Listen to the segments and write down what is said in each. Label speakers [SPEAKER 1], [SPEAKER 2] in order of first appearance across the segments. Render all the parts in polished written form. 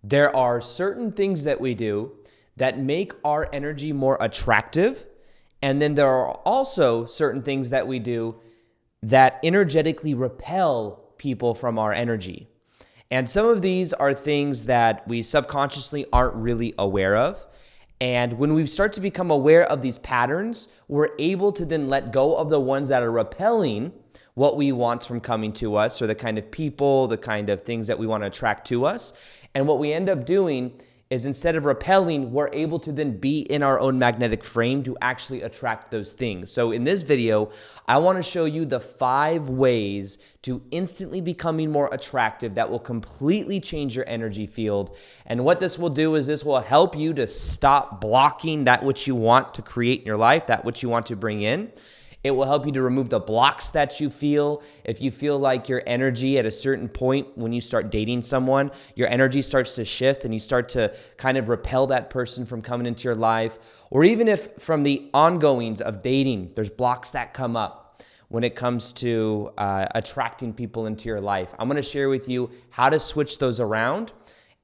[SPEAKER 1] There are certain things that we do that make our energy more attractive. And then there are also certain things that we do that energetically repel people from our energy. And some of these are things that we subconsciously aren't really aware of. And when we start to become aware of these patterns, we're able to then let go of the ones that are repelling what we want from coming to us, or the kind of people, the kind of things that we want to attract to us. And what we end up doing is, instead of repelling, we're able to then be in our own magnetic frame to actually attract those things. So in this video, I want to show you the 5 ways to instantly becoming more attractive that will completely change your energy field. And what this will do is this will help you to stop blocking that which you want to create in your life, that which you want to bring in. It will help you to remove the blocks that you feel. If you feel like your energy at a certain point when you start dating someone, your energy starts to shift and you start to kind of repel that person from coming into your life. Or even if from the ongoings of dating, there's blocks that come up when it comes to attracting people into your life. I'm going to share with you how to switch those around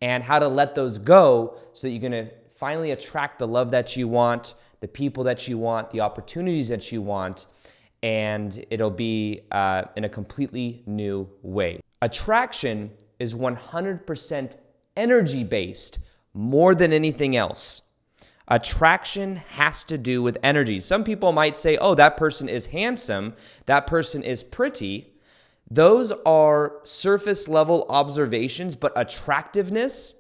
[SPEAKER 1] and how to let those go so that you're going to finally attract the love that you want, the people that you want, the opportunities that you want, and it'll be in a completely new way. Attraction is 100% energy-based more than anything else. Attraction has to do with energy. Some people might say, oh, that person is handsome, that person is pretty. Those are surface level observations, but attractiveness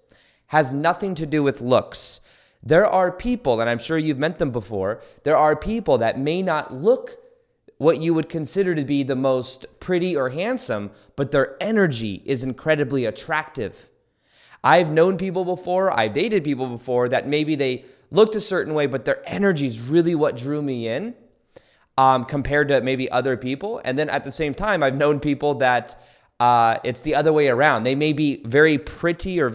[SPEAKER 1] has nothing to do with looks. There are people, and I'm sure you've met them before, there are people that may not look what you would consider to be the most pretty or handsome, but their energy is incredibly attractive. I've known people before, I've dated people before that maybe they looked a certain way, but their energy is really what drew me in compared to maybe other people. And then at the same time, I've known people that it's the other way around. They may be very pretty or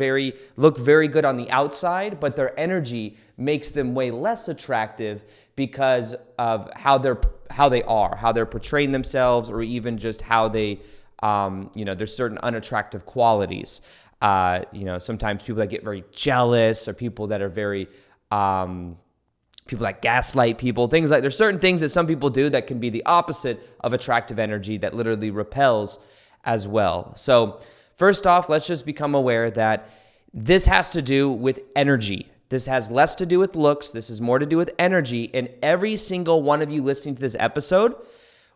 [SPEAKER 1] look very good on the outside, but their energy makes them way less attractive because of how they're portraying themselves, or even just how they, there's certain unattractive qualities. Sometimes people that get very jealous, or people that are very, people that gaslight people, things like, there's certain things that some people do that can be the opposite of attractive energy that literally repels as well. So first off, let's just become aware that this has to do with energy. This has less to do with looks. This is more to do with energy. And every single one of you listening to this episode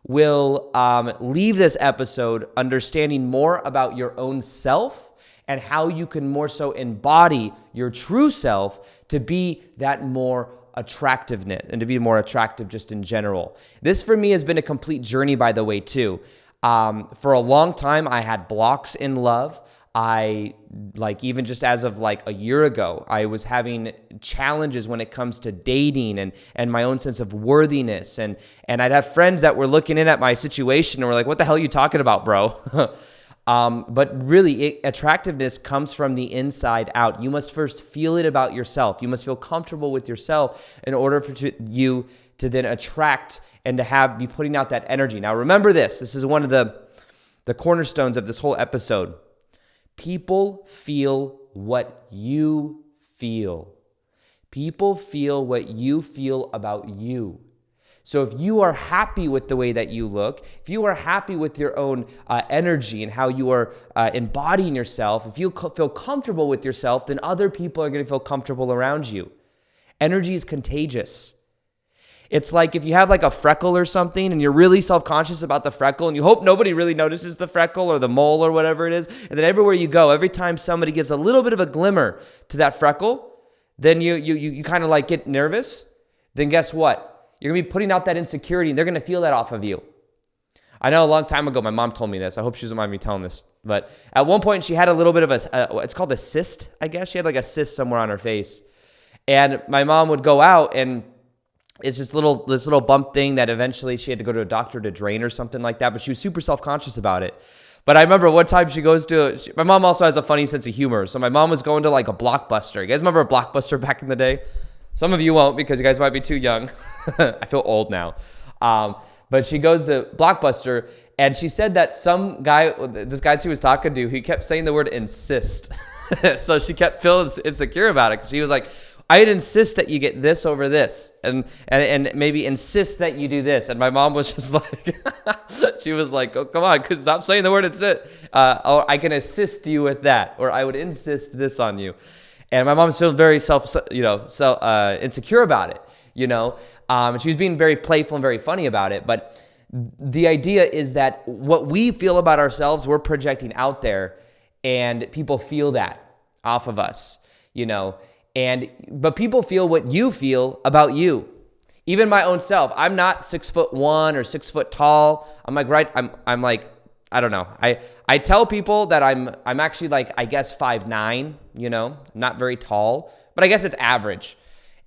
[SPEAKER 1] will leave this episode understanding more about your own self and how you can more so embody your true self to be that more attractiveness and to be more attractive just in general. This for me has been a complete journey, by the way, too. For a long time, I had blocks in love. Even just as of like a year ago, I was having challenges when it comes to dating and my own sense of worthiness. And I'd have friends that were looking in at my situation and were like, what the hell are you talking about, bro? But really, attractiveness comes from the inside out. You must first feel it about yourself. You must feel comfortable with yourself in order for you to then attract and to be putting out that energy. Now, remember this. This is one of the cornerstones of this whole episode. People feel what you feel. People feel what you feel about you. So if you are happy with the way that you look, if you are happy with your own energy and how you are embodying yourself, if you feel comfortable with yourself, then other people are going to feel comfortable around you. Energy is contagious. It's like if you have like a freckle or something and you're really self-conscious about the freckle and you hope nobody really notices the freckle or the mole or whatever it is, and then everywhere you go, every time somebody gives a little bit of a glimmer to that freckle, then you kind of like get nervous. Then guess what? You're going to be putting out that insecurity and they're going to feel that off of you. I know a long time ago, my mom told me this. I hope she doesn't mind me telling this. But at one point, she had a little bit of it's called a cyst, I guess. She had like a cyst somewhere on her face. And my mom would go out and it's this little bump thing that eventually she had to go to a doctor to drain or something like that. But she was super self-conscious about it. But I remember one time my mom also has a funny sense of humor. So my mom was going to like a Blockbuster. You guys remember a Blockbuster back in the day? Some of you won't because you guys might be too young. I feel old now. But she goes to Blockbuster and she said that this guy she was talking to, he kept saying the word insist. So she kept feeling insecure about it because she was like, I'd insist that you get this over this, and maybe insist that you do this. And my mom was just like, she was like, oh, come on, cause stop saying the word insist. Or I can assist you with that, or I would insist this on you. And my mom's feeling very insecure about it, and she was being very playful and very funny about it. But the idea is that what we feel about ourselves, we're projecting out there, and people feel that off of us, but people feel what you feel about you. Even my own self, I'm not 6'1" or 6 foot tall. I'm like, I don't know. I tell people that I'm actually like, I guess 5'9", not very tall, but I guess it's average.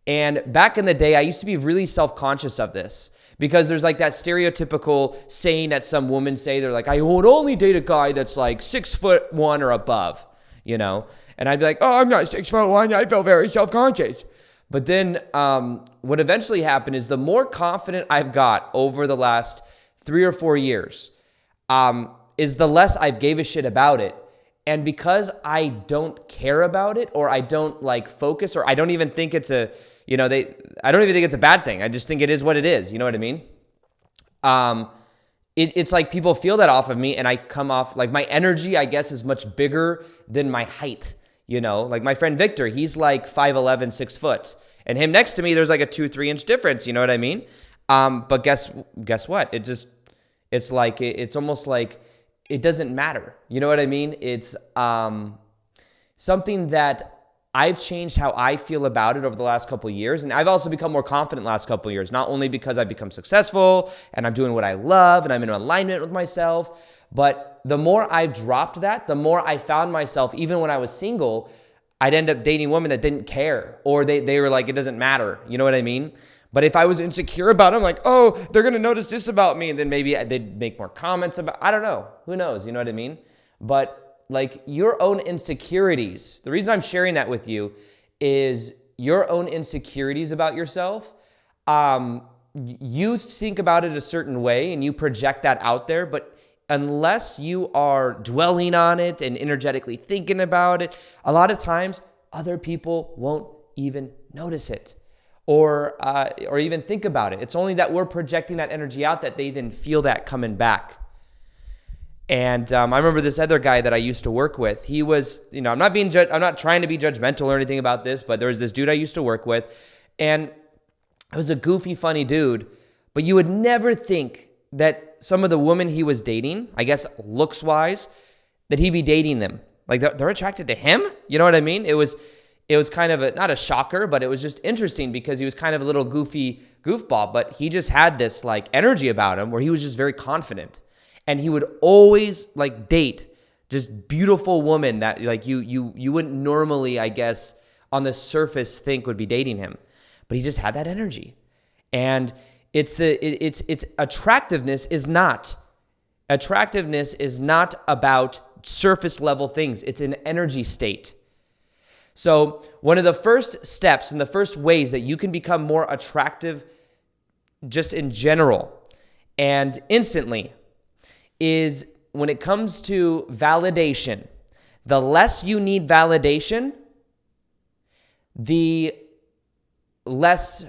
[SPEAKER 1] And back in the day, I used to be really self-conscious of this because there's like that stereotypical saying that some women say, they're like, I would only date a guy that's like 6'1" or above, And I'd be like, oh, I'm not 6'1". I feel very self-conscious. But then what eventually happened is the more confident I've got over the last 3 or 4 years, is the less I've gave a shit about it. And because I don't care about it, or I don't like focus, or I don't even think it's I don't even think it's a bad thing. I just think it is what it is. You know what I mean? It's like people feel that off of me, and I come off like my energy, I guess, is much bigger than my height. Like my friend Victor, he's like 5'11", 6 foot. And him next to me, there's like a 2-3 inch difference. You know what I mean? But guess what? It's almost like it doesn't matter. You know what I mean? It's something that I've changed how I feel about it over the last couple of years. And I've also become more confident the last couple of years, not only because I've become successful and I'm doing what I love and I'm in alignment with myself, but the more I dropped that, the more I found myself, even when I was single, I'd end up dating women that didn't care, or they were like, it doesn't matter. You know what I mean? But if I was insecure about it, I'm like, oh, they're going to notice this about me. And then maybe they'd make more comments about, I don't know. Who knows? You know what I mean? But like your own insecurities, the reason I'm sharing that with you is your own insecurities about yourself. You think about it a certain way and you project that out there, but unless you are dwelling on it and energetically thinking about it, a lot of times other people won't even notice it or even think about it. It's only that we're projecting that energy out that they then feel that coming back. And I remember this other guy that I used to work with. He was, I'm not trying to be judgmental or anything about this, but there was this dude I used to work with, and it was a goofy, funny dude. But you would never think that some of the women he was dating, I guess looks-wise, that he'd be dating them. Like they're attracted to him. You know what I mean? It was kind of not a shocker, but it was just interesting because he was kind of a little goofy goofball, but he just had this like energy about him where he was just very confident. And he would always like date just beautiful women that like you wouldn't normally, I guess, on the surface think would be dating him. But he just had that energy. And it's attractiveness is not about surface level things. It's an energy state. So one of the first steps and the first ways that you can become more attractive just in general and instantly is when it comes to validation. The less you need validation, the less,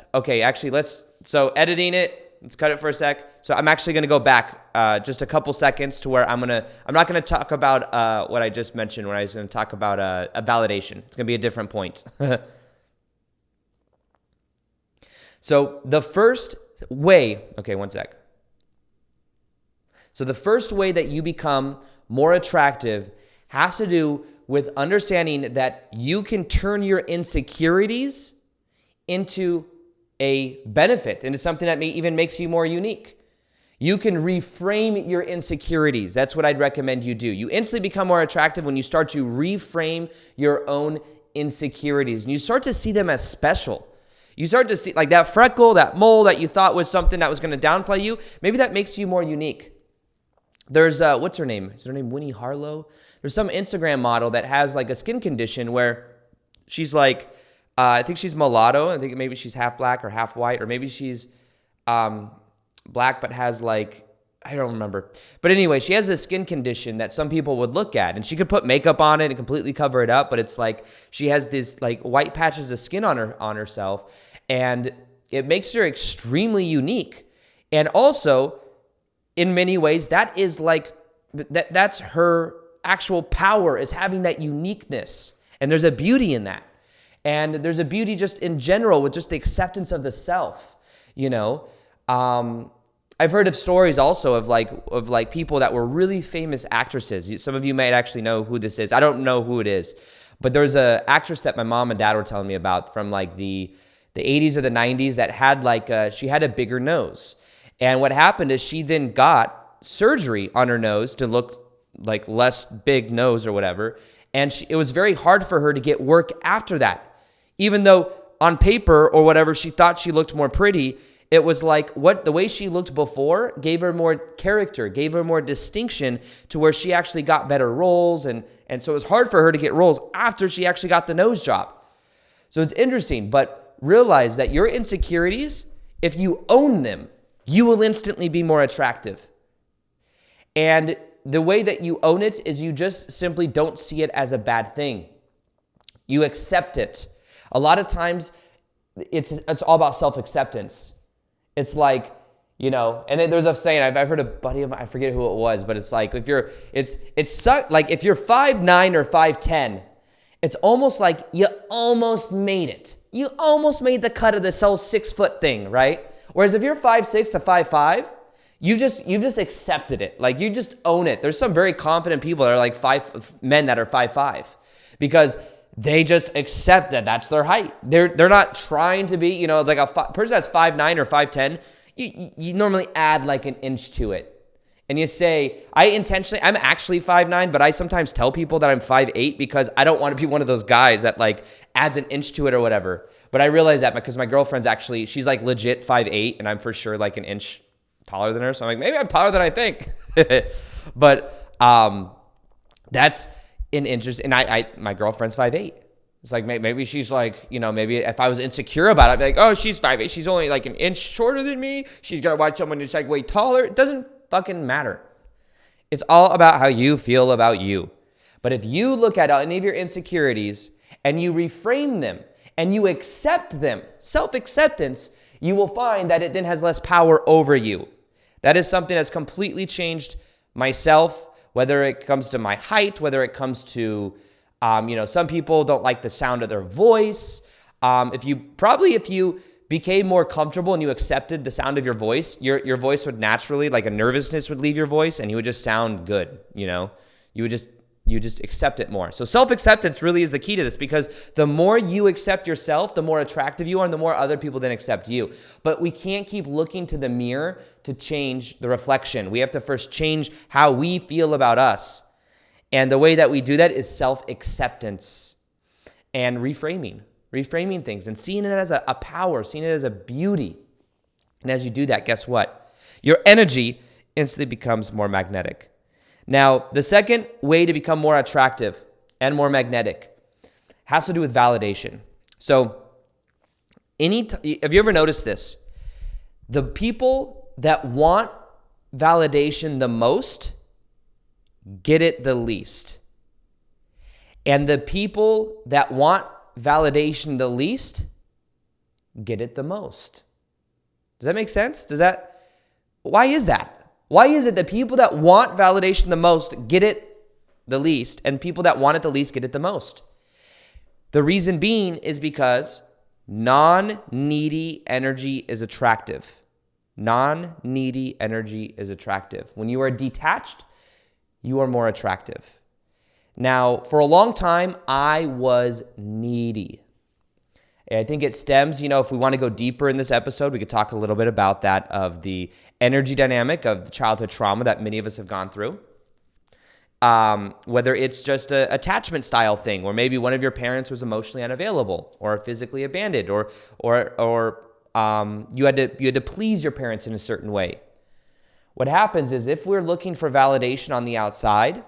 [SPEAKER 1] so editing it, let's cut it for a sec. So I'm actually going to go back just a couple seconds to where I'm not going to talk about what I just mentioned when I was going to talk about a validation. It's going to be a different point. So the first way, one sec. So the first way that you become more attractive has to do with understanding that you can turn your insecurities into a benefit, into something that even makes you more unique. You can reframe your insecurities. That's what I'd recommend you do. You instantly become more attractive when you start to reframe your own insecurities and you start to see them as special. You start to see like that freckle, that mole that you thought was something that was going to downplay you. Maybe that makes you more unique. There's, what's her name? Is her name Winnie Harlow? There's some Instagram model that has like a skin condition where she's like, I think she's mulatto. I think maybe she's half black or half white, or maybe she's black but has like, I don't remember. But anyway, she has a skin condition that some people would look at, and she could put makeup on it and completely cover it up, but it's like she has these like white patches of skin on herself, and it makes her extremely unique. And also, in many ways, that is like that's her actual power, is having that uniqueness. And there's a beauty in that. And there's a beauty just in general with just the acceptance of the self, you know. I've heard of stories also of like people that were really famous actresses. Some of you might actually know who this is. I don't know who it is, but there's a actress that my mom and dad were telling me about from like the 80s or the 90s that had she had a bigger nose. And what happened is she then got surgery on her nose to look like less big nose or whatever. And it was very hard for her to get work after that. Even though on paper or whatever she thought she looked more pretty, it was like the way she looked before gave her more character, gave her more distinction to where she actually got better roles. And so it was hard for her to get roles after she actually got the nose job. So it's interesting, but realize that your insecurities, if you own them, you will instantly be more attractive. And the way that you own it is you just simply don't see it as a bad thing. You accept it. A lot of times it's all about self-acceptance. It's like, you know, and then there's a saying, I've heard a buddy of mine, I forget who it was, but it's like if you're 5'9" or 5'10", it's almost like you almost made it. You almost made the cut of the 6 foot thing, right? Whereas if you're 5'6" to 5'5", you've just accepted it. Like you just own it. There's some very confident people that are like men that are 5'5", because they just accept that that's their height. They're not trying to be, you know, like a person that's 5'9" or 5'10", you normally add like an inch to it. And you say, I'm actually 5'9", but I sometimes tell people that I'm 5'8" because I don't want to be one of those guys that like adds an inch to it or whatever. But I realize that because my girlfriend's she's like legit 5'8", and I'm for sure like an inch taller than her. So I'm like, maybe I'm taller than I think. But that's an interest. And my girlfriend's 5'8". It's like, maybe she's like, you know, maybe if I was insecure about it, I'd be like, oh, she's 5'8". She's only like an inch shorter than me. She's going to watch someone who's like way taller. It doesn't fucking matter. It's all about how you feel about you. But if you look at any of your insecurities and you reframe them and you accept them, self-acceptance, you will find that it then has less power over you. That is something that's completely changed myself, whether it comes to my height, whether it comes to, some people don't like the sound of their voice. If you became more comfortable and you accepted the sound of your voice, your voice would naturally, like a nervousness would leave your voice and you would just sound good, you know? You just accept it more. So self-acceptance really is the key to this, because the more you accept yourself, the more attractive you are and the more other people then accept you. But we can't keep looking to the mirror to change the reflection. We have to first change how we feel about us. And the way that we do that is self-acceptance and reframing things and seeing it as a power, seeing it as a beauty. And as you do that, guess what? Your energy instantly becomes more magnetic. Now, the second way to become more attractive and more magnetic has to do with validation. So, have you ever noticed this? The people that want validation the most get it the least. And the people that want validation the least get it the most. Does that make sense? Why is that? Why is it that people that want validation the most get it the least, and people that want it the least get it the most? The reason being is because non-needy energy is attractive. Non-needy energy is attractive. When you are detached, you are more attractive. Now, for a long time, I was needy. I think it stems, if we want to go deeper in this episode, we could talk a little bit about that, of the energy dynamic of the childhood trauma that many of us have gone through. Whether it's just an attachment style thing, or maybe one of your parents was emotionally unavailable or physically abandoned, or you had to please your parents in a certain way. What happens is, if we're looking for validation on the outside,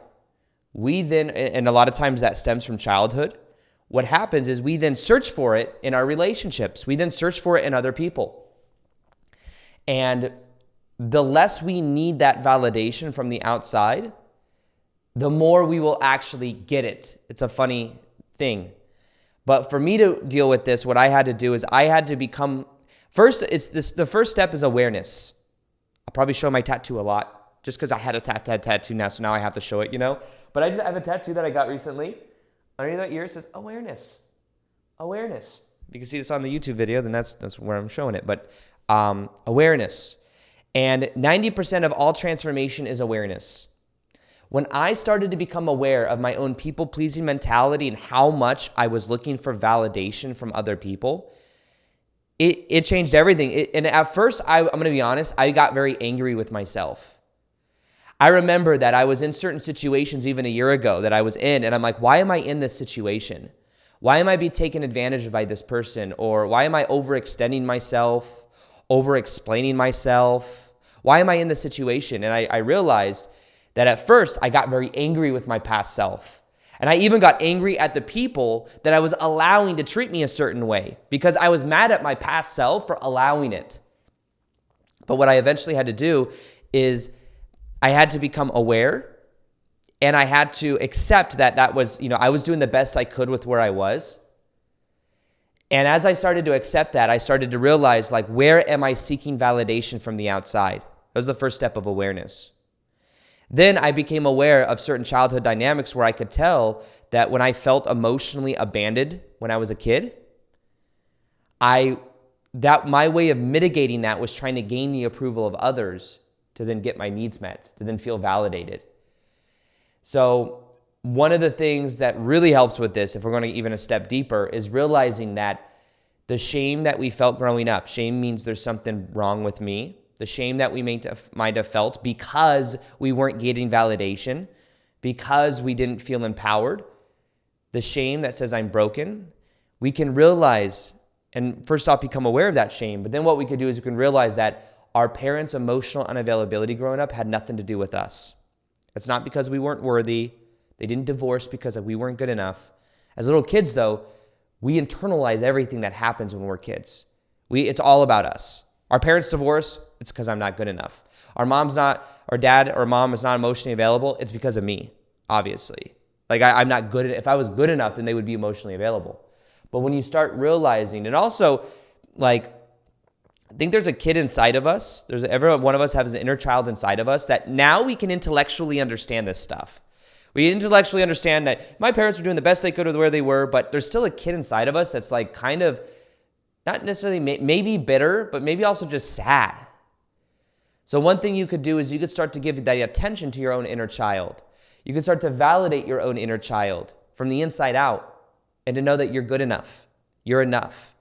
[SPEAKER 1] we then, and a lot of times that stems from childhood, what happens is we then search for it in our relationships. We then search for it in other people. And the less we need that validation from the outside, the more we will actually get it. It's a funny thing. But for me to deal with this, what I had to do is I had to become, the first step is awareness. I'll probably show my tattoo a lot just because I had a tattoo now, so now I have to show it, But I have a tattoo that I got recently. Underneath that ear it says awareness. Awareness. If you can see this on the YouTube video, then that's where I'm showing it. But awareness. And 90% of all transformation is awareness. When I started to become aware of my own people-pleasing mentality and how much I was looking for validation from other people, it changed everything. And at first, I'm going to be honest, I got very angry with myself. I remember that I was in certain situations even a year ago that I was in, and I'm like, why am I in this situation? Why am I being taken advantage of by this person? Or why am I overextending myself, over-explaining myself? Why am I in this situation? And I realized that at first I got very angry with my past self. And I even got angry at the people that I was allowing to treat me a certain way because I was mad at my past self for allowing it. But what I eventually had to do is I had to become aware, and I had to accept that was, I was doing the best I could with where I was. And as I started to accept that, I started to realize, where am I seeking validation from the outside? That was the first step of awareness. Then I became aware of certain childhood dynamics where I could tell that when I felt emotionally abandoned when I was a kid, my way of mitigating that was trying to gain the approval of others to then get my needs met, to then feel validated. So one of the things that really helps with this, if we're going to even a step deeper, is realizing that the shame that we felt growing up, shame means there's something wrong with me. The shame that we might have felt because we weren't getting validation, because we didn't feel empowered, the shame that says I'm broken, we can realize, and first off, become aware of that shame. But then what we could do is we can realize that our parents' emotional unavailability growing up had nothing to do with us. It's not because we weren't worthy. They didn't divorce because we weren't good enough. As little kids, though, we internalize everything that happens when we're kids. It's all about us. Our parents divorce, it's because I'm not good enough. Our dad or mom is not emotionally available, it's because of me, obviously. I'm not good. If I was good enough, then they would be emotionally available. But when you start realizing, and also, I think there's a kid inside of us. Every one of us has an inner child inside of us that now we can intellectually understand this stuff. We intellectually understand that my parents were doing the best they could with where they were, but there's still a kid inside of us that's kind of not necessarily maybe bitter, but maybe also just sad. So one thing you could do is you could start to give that attention to your own inner child. You can start to validate your own inner child from the inside out and to know that you're good enough. You're enough.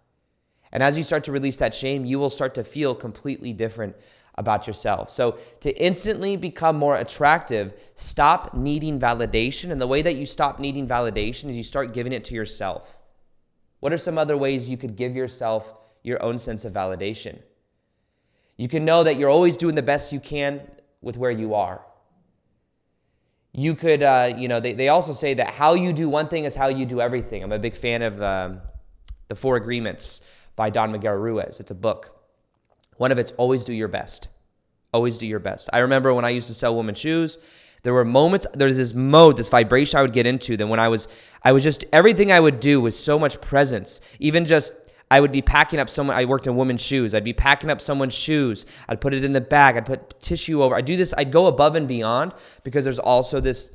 [SPEAKER 1] And as you start to release that shame, you will start to feel completely different about yourself. So to instantly become more attractive, stop needing validation. And the way that you stop needing validation is you start giving it to yourself. What are some other ways you could give yourself your own sense of validation? You can know that you're always doing the best you can with where you are. You could, they also say that how you do one thing is how you do everything. I'm a big fan of The 4 Agreements by Don Miguel Ruiz. It's a book. One of it's always do your best. Always do your best. I remember when I used to sell women's shoes, there were moments, there's this vibration I would get into. Then when I was just, everything I would do was so much presence. Even just, I would be packing up I worked in women's shoes. I'd be packing up someone's shoes. I'd put it in the bag. I'd put tissue over. I'd do this. I'd go above and beyond because there's also this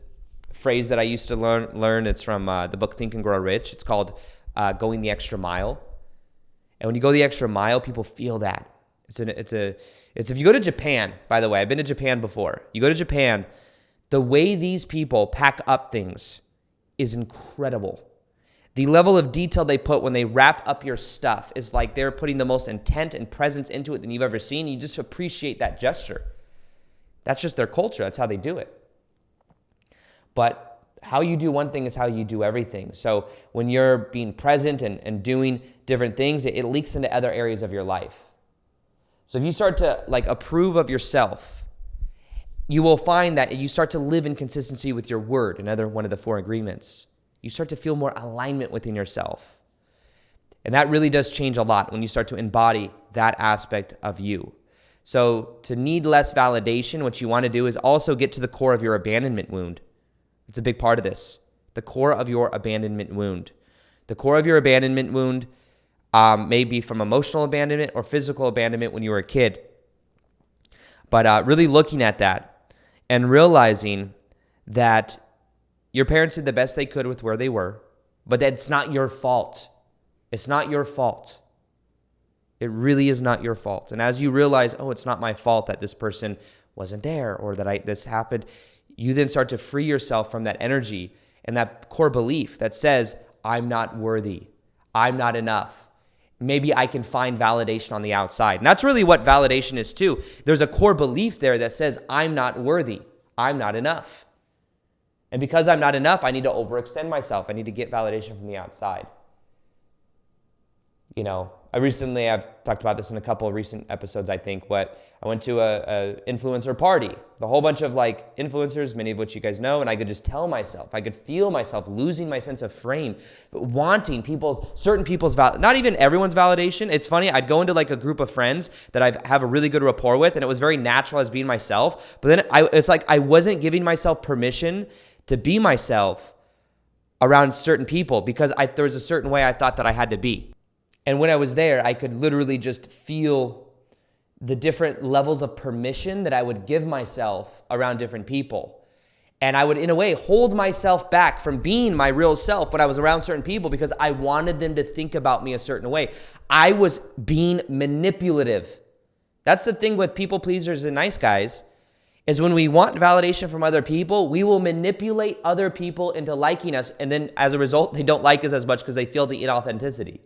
[SPEAKER 1] phrase that I used to learn. It's from the book Think and Grow Rich. It's called going the extra mile. And when you go the extra mile, people feel that. It's if you go to Japan, by the way, I've been to Japan before. You go to Japan, the way these people pack up things is incredible. The level of detail they put when they wrap up your stuff is like they're putting the most intent and presence into it than you've ever seen. You just appreciate that gesture. That's just their culture. That's how they do it. But how you do one thing is how you do everything. So when you're being present and doing different things, it leaks into other areas of your life. So if you start to approve of yourself, you will find that you start to live in consistency with your word, another one of the 4 agreements. You start to feel more alignment within yourself. And that really does change a lot when you start to embody that aspect of you. So to need less validation, what you want to do is also get to the core of your abandonment wound. It's a big part of this. The core of your abandonment wound. The core of your abandonment wound may be from emotional abandonment or physical abandonment when you were a kid. But really looking at that and realizing that your parents did the best they could with where they were, but that it's not your fault. It's not your fault. It really is not your fault. And as you realize, oh, it's not my fault that this person wasn't there or that this happened, you then start to free yourself from that energy and that core belief that says, I'm not worthy. I'm not enough. Maybe I can find validation on the outside. And that's really what validation is too. There's a core belief there that says, I'm not worthy. I'm not enough. And because I'm not enough, I need to overextend myself. I need to get validation from the outside. You know, I've talked about this in a couple of recent episodes, I think, but I went to a influencer party, a whole bunch of like influencers, many of which you guys know, and I could just tell myself, I could feel myself losing my sense of frame, but wanting certain people's, not even everyone's validation. It's funny, I'd go into like a group of friends that I have a really good rapport with, and it was very natural as being myself, but then it's like I wasn't giving myself permission to be myself around certain people because there was a certain way I thought that I had to be. And when I was there, I could literally just feel the different levels of permission that I would give myself around different people. And I would, in a way, hold myself back from being my real self when I was around certain people because I wanted them to think about me a certain way. I was being manipulative. That's the thing with people pleasers and nice guys, is when we want validation from other people, we will manipulate other people into liking us. And then as a result, they don't like us as much because they feel the inauthenticity.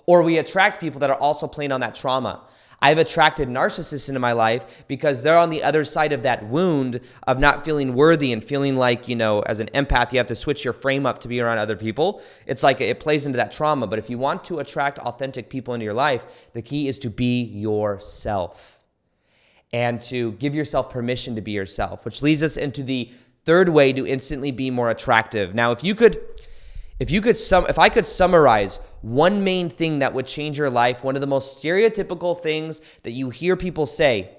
[SPEAKER 1] Or we attract people that are also playing on that trauma. I've attracted narcissists into my life because they're on the other side of that wound of not feeling worthy and feeling like, you know, as an empath, you have to switch your frame up to be around other people. It's like it plays into that trauma. But if you want to attract authentic people into your life, the key is to be yourself and to give yourself permission to be yourself, which leads us into the third way to instantly be more attractive. Now, if I could summarize one main thing that would change your life, one of the most stereotypical things that you hear people say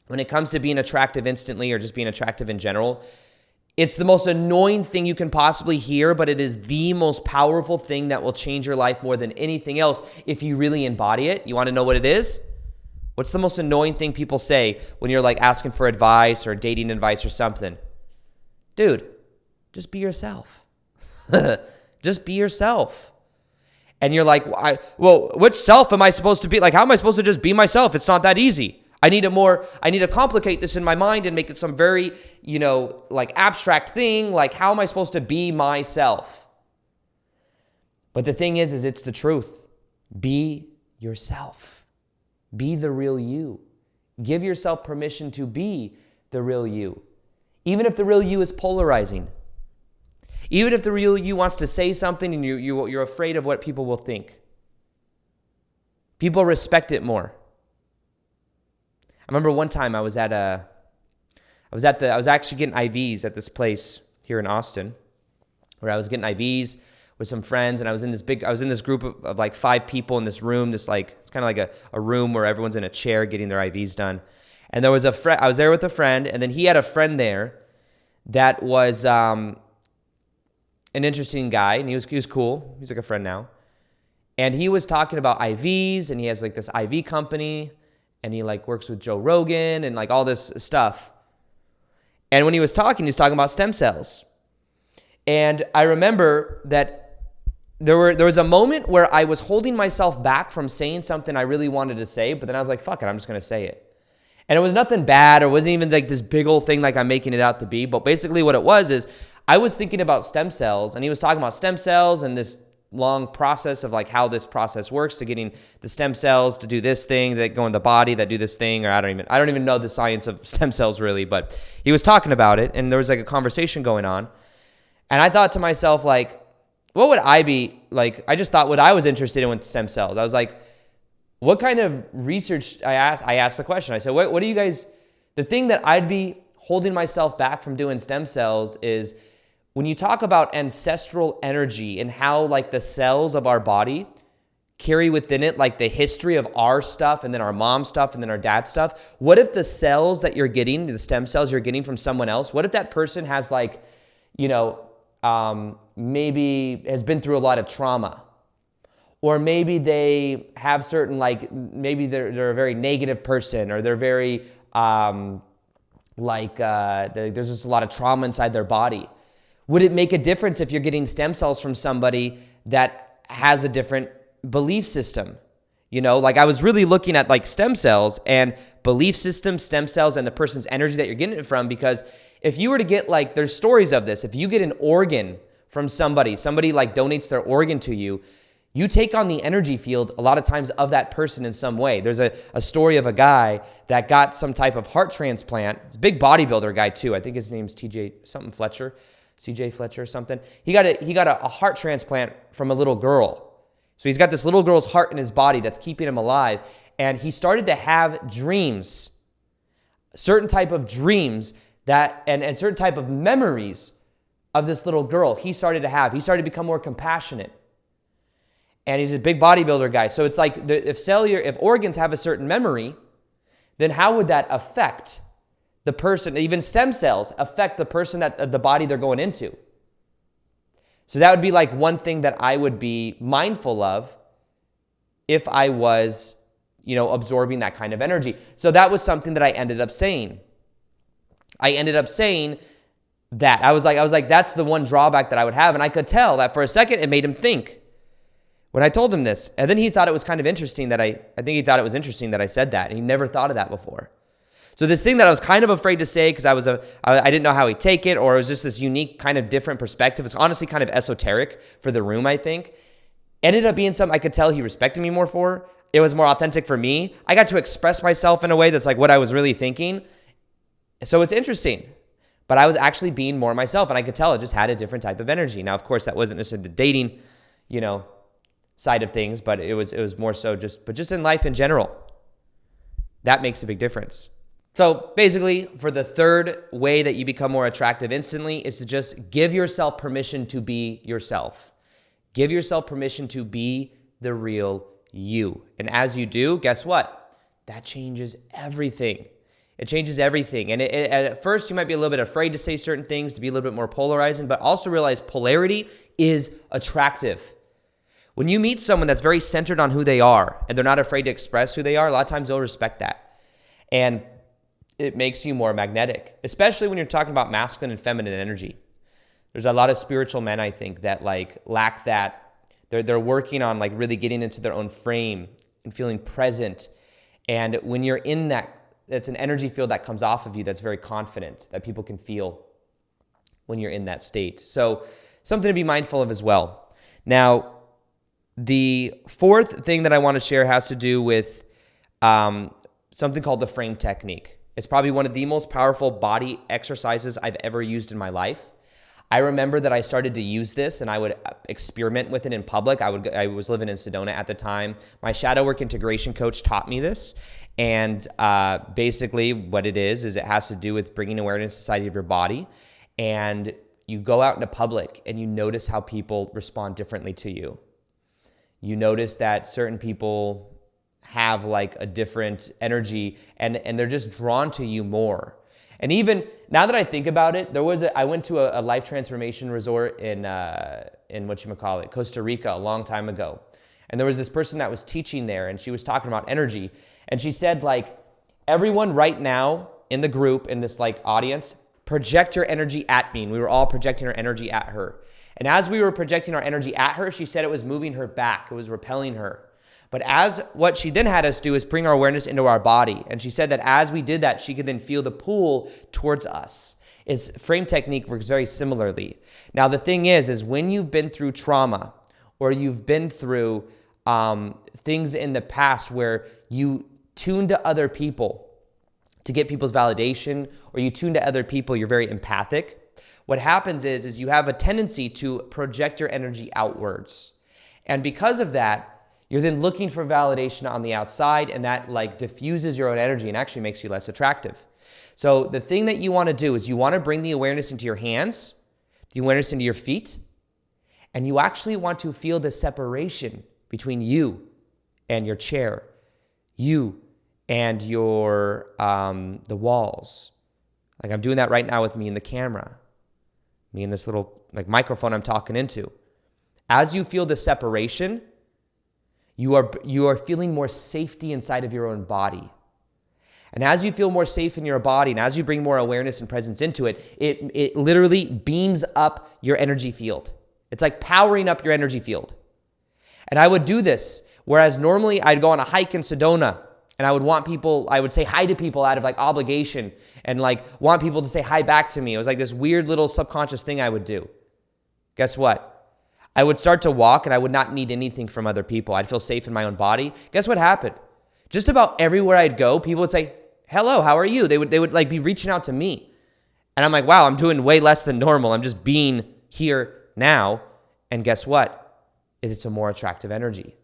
[SPEAKER 1] when it comes to being attractive instantly or just being attractive in general, it's the most annoying thing you can possibly hear, but it is the most powerful thing that will change your life more than anything else if you really embody it. You want to know what it is? What's the most annoying thing people say when you're like asking for advice or dating advice or something? Dude, just be yourself. Just be yourself. And you're like, well, which self am I supposed to be? Like, how am I supposed to just be myself? It's not that easy. I need to complicate this in my mind and make it some very, like abstract thing. Like, how am I supposed to be myself? But the thing is it's the truth. Be yourself. Be the real you. Give yourself permission to be the real you. Even if the real you is polarizing. Even if the real you wants to say something and you're afraid of what people will think. People respect it more. I remember one time I was actually getting IVs at this place here in Austin, where I was getting IVs with some friends, and I was in this group of like 5 people in this room, it's kind of like a room where everyone's in a chair getting their IVs done. And there was I was there with a friend, and then he had a friend there that was an interesting guy, and he was cool. He's like a friend now. And he was talking about IVs, and he has like this IV company, and he like works with Joe Rogan and like all this stuff. And when he was talking about stem cells. And I remember that there was a moment where I was holding myself back from saying something I really wanted to say, but then I was like, fuck it, I'm just going to say it. And it was nothing bad, or wasn't even like this big old thing like I'm making it out to be. But basically what it was is I was thinking about stem cells, and he was talking about stem cells and this long process of like how this process works to getting the stem cells to do this thing that go in the body that do this thing, or I don't even know the science of stem cells really, but he was talking about it, and there was like a conversation going on. And I thought to myself, like, what would I be like? I just thought what I was interested in with stem cells. I was like, what kind of research? I asked the question. I said, what do you guys, the thing that I'd be holding myself back from doing stem cells is when you talk about ancestral energy and how like the cells of our body carry within it like the history of our stuff and then our mom's stuff and then our dad's stuff? What if the cells that you're getting, the stem cells you're getting from someone else, what if that person has like, maybe has been through a lot of trauma? Or maybe they have certain, like, maybe they're a very negative person, or they're very, there's just a lot of trauma inside their body. Would it make a difference if you're getting stem cells from somebody that has a different belief system? Like I was really looking at like stem cells and belief system, stem cells, and the person's energy that you're getting it from, because if you were to get like, there's stories of this, if you get an organ from somebody like donates their organ to you, you take on the energy field a lot of times of that person in some way. There's a story of a guy that got some type of heart transplant. He's a big bodybuilder guy too. I think his name's CJ Fletcher or something. He got a heart transplant from a little girl. So he's got this little girl's heart in his body that's keeping him alive. And he started to have dreams, certain type of dreams and certain type of memories of this little girl he started to have. He started to become more compassionate. And he's a big bodybuilder guy. So it's like if organs have a certain memory, then how would that affect the person? Even stem cells affect the person the body they're going into. So that would be like one thing that I would be mindful of if I was, absorbing that kind of energy. So that was something that I ended up saying. That I was like, that's the one drawback that I would have. And I could tell that for a second it made him think when I told him this. And then he thought it was kind of interesting that I think he thought it was interesting that I said that. And he never thought of that before. So this thing that I was kind of afraid to say because I didn't know how he'd take it, or it was just this unique kind of different perspective. It's honestly kind of esoteric for the room, I think. Ended up being something I could tell he respected me more for. It was more authentic for me. I got to express myself in a way that's like what I was really thinking. So it's interesting. But I was actually being more myself, and I could tell it just had a different type of energy. Now, of course, that wasn't necessarily the dating, side of things, but it was more so just in life in general. That makes a big difference. So basically, for the third way that you become more attractive instantly is to just give yourself permission to be yourself. Give yourself permission to be the real you. And as you do, guess what? That changes everything. It changes everything. And at first, you might be a little bit afraid to say certain things, to be a little bit more polarizing, but also realize polarity is attractive. When you meet someone that's very centered on who they are and they're not afraid to express who they are, a lot of times they'll respect that. And it makes you more magnetic, especially when you're talking about masculine and feminine energy. There's a lot of spiritual men, I think, that like lack that. They're working on like really getting into their own frame and feeling present. And when you're in that, it's an energy field that comes off of you that's very confident, that people can feel when you're in that state. So something to be mindful of as well. Now, the fourth thing that I want to share has to do with something called the frame technique. It's probably one of the most powerful body exercises I've ever used in my life. I remember that I started to use this and I would experiment with it in public. I was living in Sedona at the time. My shadow work integration coach taught me this. And basically what it is it has to do with bringing awareness inside of your body. And you go out into public and you notice how people respond differently to you. You notice that certain people have like a different energy and they're just drawn to you more. And even now that I think about it, I went to a life transformation resort in Costa Rica a long time ago. And there was this person that was teaching there and she was talking about energy. And she said like, everyone right now in the group, in this like audience, project your energy at me. And we were all projecting our energy at her. And as we were projecting our energy at her, she said it was moving her back. It was repelling her. But what she then had us do is bring our awareness into our body. And she said that as we did that, she could then feel the pull towards us. Its frame technique works very similarly. Now, the thing is when you've been through trauma or you've been through things in the past where you tune to other people to get people's validation, or you tune to other people, you're very empathic. What happens is you have a tendency to project your energy outwards. And because of that, you're then looking for validation on the outside, and that like diffuses your own energy and actually makes you less attractive. So the thing that you want to do is you want to bring the awareness into your hands, the awareness into your feet, and you actually want to feel the separation between you and your chair, you and your the walls. Like I'm doing that right now with me and the camera, me and this little like microphone I'm talking into. As you feel the separation, you are feeling more safety inside of your own body. And as you feel more safe in your body, and as you bring more awareness and presence into it, it literally beams up your energy field. It's like powering up your energy field. And I would do this, whereas normally I'd go on a hike in Sedona, and I would say hi to people out of like obligation, and like want people to say hi back to me. It was like this weird little subconscious thing I would do. Guess what? I would start to walk, and I would not need anything from other people. I'd feel safe in my own body. Guess what happened? Just about everywhere I'd go, people would say, hello, how are you? They would like be reaching out to me. And I'm like, wow, I'm doing way less than normal. I'm just being here now. And guess what? It's a more attractive energy.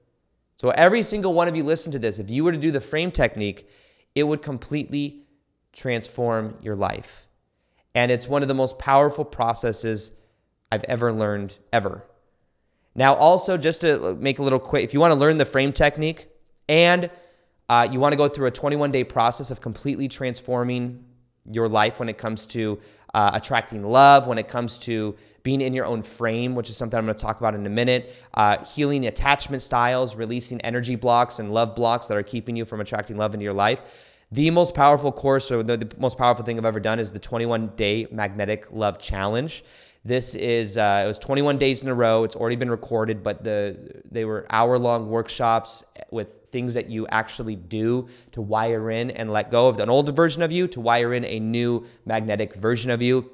[SPEAKER 1] So every single one of you listen to this. If you were to do the frame technique, it would completely transform your life. And it's one of the most powerful processes I've ever learned, ever. Now, also, just to make a little quick, if you want to learn the frame technique and you want to go through a 21-day process of completely transforming your life when it comes to attracting love, when it comes to being in your own frame, which is something I'm going to talk about in a minute, healing attachment styles, releasing energy blocks and love blocks that are keeping you from attracting love into your life. The most powerful course, or the most powerful thing I've ever done, is the 21-day Magnetic Love Challenge. This is, it was 21 days in a row. It's already been recorded, but they were hour-long workshops with things that you actually do to wire in and let go of an older version of you to wire in a new magnetic version of you.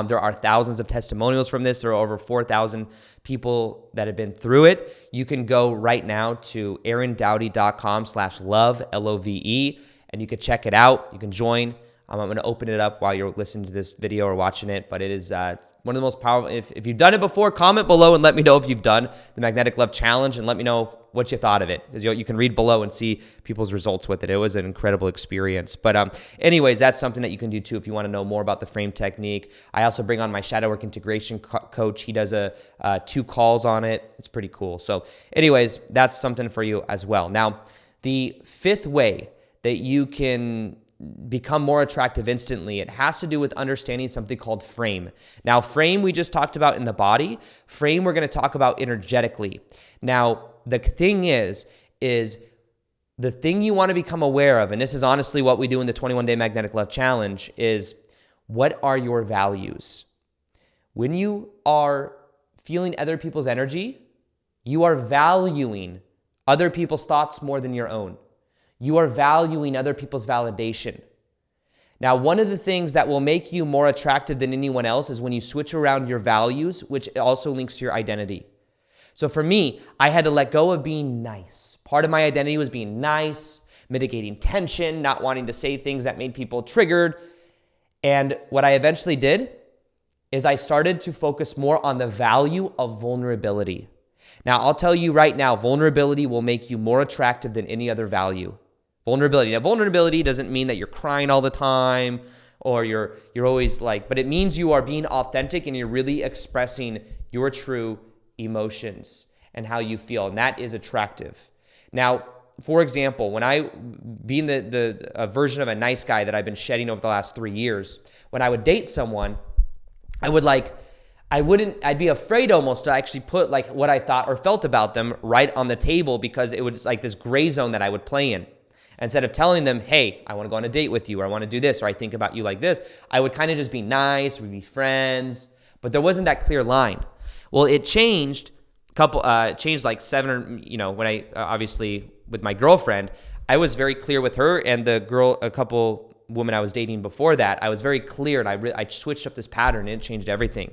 [SPEAKER 1] There are thousands of testimonials from this. There are over 4,000 people that have been through it. You can go right now to aarondowdy.com/love, L-O-V-E, and you can check it out. You can join. I'm going to open it up while you're listening to this video or watching it, but it is one of the most powerful. If you've done it before, comment below and let me know if you've done the Magnetic Love Challenge, and let me know what you thought of it. You can read below and see people's results with it. It was an incredible experience. But anyways, that's something that you can do too if you want to know more about the frame technique. I also bring on my shadow work integration coach. He does 2 calls on it. It's pretty cool. So anyways, that's something for you as well. Now, the 5th way that you can become more attractive instantly, it has to do with understanding something called frame. Now, frame we just talked about in the body. Frame we're going to talk about energetically. Now, the thing is the thing you want to become aware of, and this is honestly what we do in the 21-day Magnetic Love Challenge, is what are your values? When you are feeling other people's energy, you are valuing other people's thoughts more than your own. You are valuing other people's validation. Now, one of the things that will make you more attractive than anyone else is when you switch around your values, which also links to your identity. So for me, I had to let go of being nice. Part of my identity was being nice, mitigating tension, not wanting to say things that made people triggered. And what I eventually did is I started to focus more on the value of vulnerability. Now, I'll tell you right now, vulnerability will make you more attractive than any other value. Vulnerability. Now, vulnerability doesn't mean that you're crying all the time or you're always like, but it means you are being authentic and you're really expressing your true emotions and how you feel, and that is attractive. Now, for example, when I, being the version of a nice guy that I've been shedding over the last 3 years, when I would date someone, I'd be afraid almost to actually put like what I thought or felt about them right on the table, because it was like this gray zone that I would play in. Instead of telling them, hey, I want to go on a date with you, or I want to do this, or I think about you like this, I would kind of just be nice, we'd be friends, but there wasn't that clear line. Well, it changed changed like 7 or, when I, obviously with my girlfriend, I was very clear with her, and a couple women I was dating before that, I was very clear, and I switched up this pattern, and it changed everything.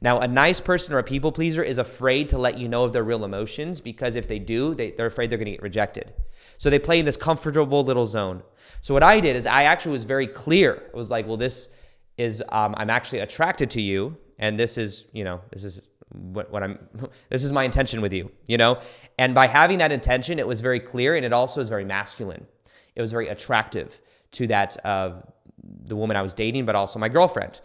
[SPEAKER 1] Now, a nice person or a people pleaser is afraid to let you know of their real emotions, because if they do, they're afraid they're going to get rejected. So they play in this comfortable little zone. So what I did is I actually was very clear. It was like, well, this is, I'm actually attracted to you, and this is, this is my intention with you, And by having that intention, it was very clear, and it also is very masculine. It was very attractive to that, the woman I was dating, but also my girlfriend.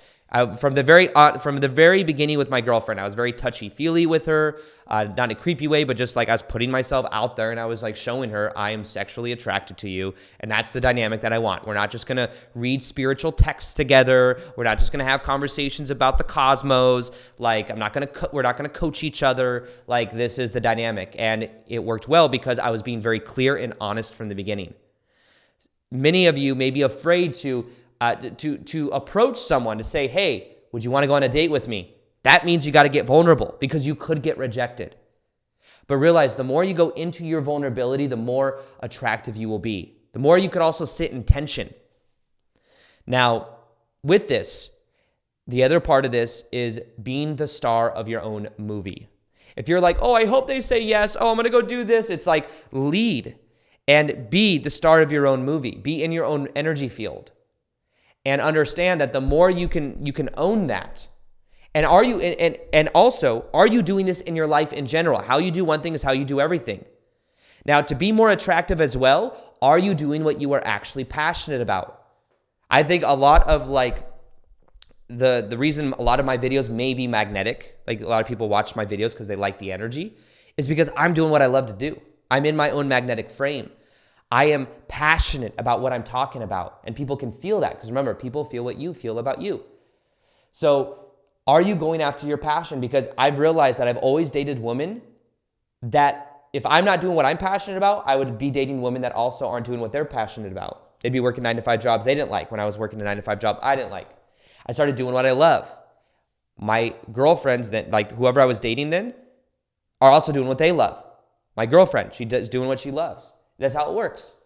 [SPEAKER 1] From the very beginning with my girlfriend, I was very touchy-feely with her, not in a creepy way, but just like I was putting myself out there and I was like showing her I am sexually attracted to you, and that's the dynamic that I want. We're not just gonna read spiritual texts together. We're not just gonna have conversations about the cosmos. Like we're not gonna coach each other. Like this is the dynamic, and it worked well because I was being very clear and honest from the beginning. Many of you may be afraid to approach someone to say, hey, would you want to go on a date with me? That means you got to get vulnerable because you could get rejected. But realize the more you go into your vulnerability, the more attractive you will be. The more you could also sit in tension. Now, with this, the other part of this is being the star of your own movie. If you're like, oh, I hope they say yes. Oh, I'm going to go do this. It's like lead and be the star of your own movie. Be in your own energy field. And understand that the more you can own that. And also, are you doing this in your life in general? How you do one thing is how you do everything. Now, to be more attractive as well, are you doing what you are actually passionate about? I think a lot of like the reason a lot of my videos may be magnetic, like a lot of people watch my videos because they like the energy, is because I'm doing what I love to do. I'm in my own magnetic frame. I am passionate about what I'm talking about, and people can feel that because remember, people feel what you feel about you. So are you going after your passion? Because I've realized that I've always dated women that if I'm not doing what I'm passionate about, I would be dating women that also aren't doing what they're passionate about. They'd be working 9-to-5 jobs they didn't like when I was working a 9-to-5 job I didn't like. I started doing what I love. My girlfriends, that like whoever I was dating then, are also doing what they love. My girlfriend, she's doing what she loves. That's how it works.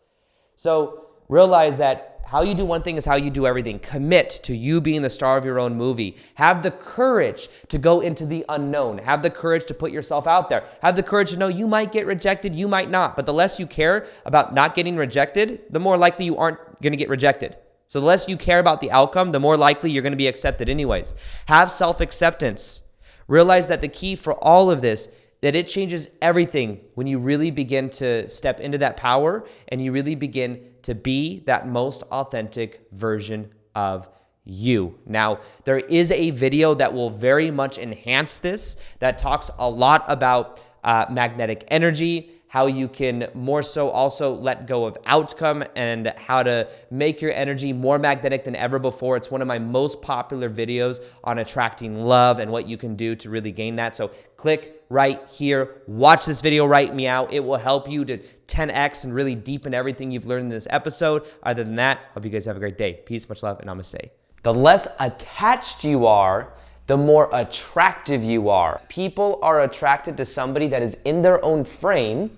[SPEAKER 1] So realize that how you do one thing is how you do everything. Commit to you being the star of your own movie. Have the courage to go into the unknown. Have the courage to put yourself out there. Have the courage to know you might get rejected, you might not. But the less you care about not getting rejected, the more likely you aren't going to get rejected. So the less you care about the outcome, the more likely you're going to be accepted anyways. Have self-acceptance. Realize that the key for all of this, that it changes everything when you really begin to step into that power and you really begin to be that most authentic version of you. Now, there is a video that will very much enhance this that talks a lot about magnetic energy, how you can more so also let go of outcome and how to make your energy more magnetic than ever before. It's one of my most popular videos on attracting love and what you can do to really gain that. So click right here, watch this video right meow. It will help you to 10x and really deepen everything you've learned in this episode. Other than that, hope you guys have a great day. Peace, much love, and namaste. The less attached you are, the more attractive you are. People are attracted to somebody that is in their own frame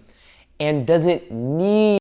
[SPEAKER 1] and doesn't need